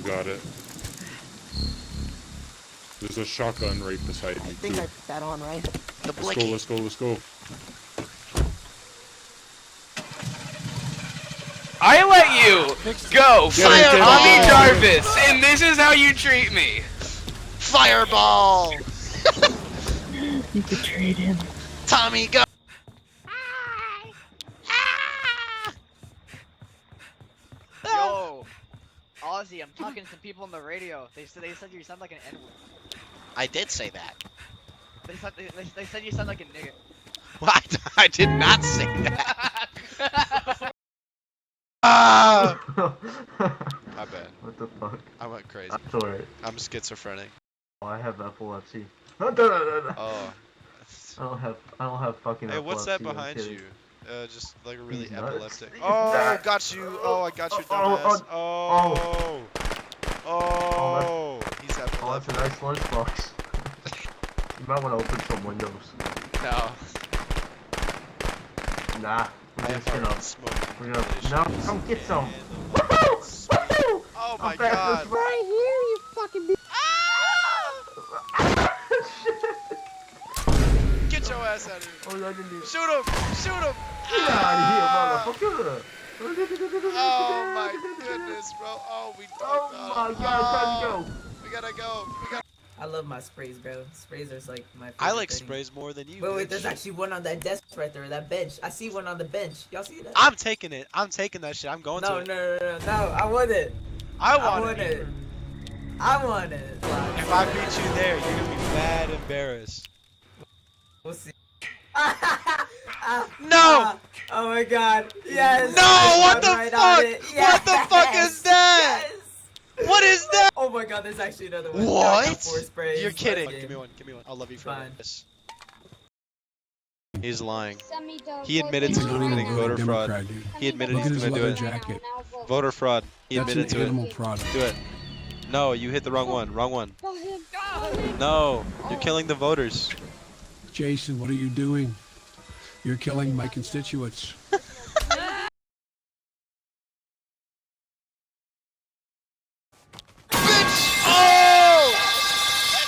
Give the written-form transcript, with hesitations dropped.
got it. There's a shotgun right beside me. I think I put that on right. The Let's go, blicky. let's go, let's go. I let you go for Get it, Tommy get it. Jarvis, and this is how you treat me. Fireball! You betrayed him. Tommy, go! Yo, Ozzy, I'm talking to some people on the radio. They said you sound like an N-word. I did say that. They said you sound like a nigga. What? I did not say that. Ah! My bad. What the fuck? I went crazy. That's alright. I'm schizophrenic. Oh, I have epilepsy. Oh. I don't have fucking Hey, epilepsy. what's that I'm behind kidding. you? Just like a really He's nuts. epileptic. He's Oh, nuts. got you. Oh, I got you, Oh, dumbass. oh, Oh. He's Oh, that's a epileptic. nice lunchbox. You might want to open some windows. No. Nah, we're I just have gonna. already smoked. We're gonna. No, come get some. Oh Oh my god. Right here, you fucking bitch. Get your ass out of here. Oh, I didn't do. Shoot him! Shoot him! Get out of here, motherfucker! Oh my goodness, bro. Oh, we don't Oh my god, time to go. We gotta go. I love my sprays, bro. Sprays are like my favorite I like thing. sprays more than you. Wait, bitch. there's actually one on that desk right there, that bench. I see one on the bench. Y'all see that? I'm taking it. I'm taking that shit. I'm going No, to it. no, I want it. I I want want it. it. I want it. If I beat you there, you're gonna be mad embarrassed. We'll see. No! Oh my god. Yes. No! What I'm the right on fuck? it. What the fuck is that? Yes. What is that? Oh my god, there's actually another one. What? I got 4 sprays. You're kidding. Let's Give me go. one. Give me one. I'll love you Fine. forever. Yes. He's lying. He He admitted to committing voter fraud. He admitted Look he's at his gonna do leather it. jacket. Voter fraud. He That's admitted an to it. animal product. Do it. No, you hit the wrong one. Wrong one. No, you're killing the voters. Jason, what are you doing? You're killing my constituents.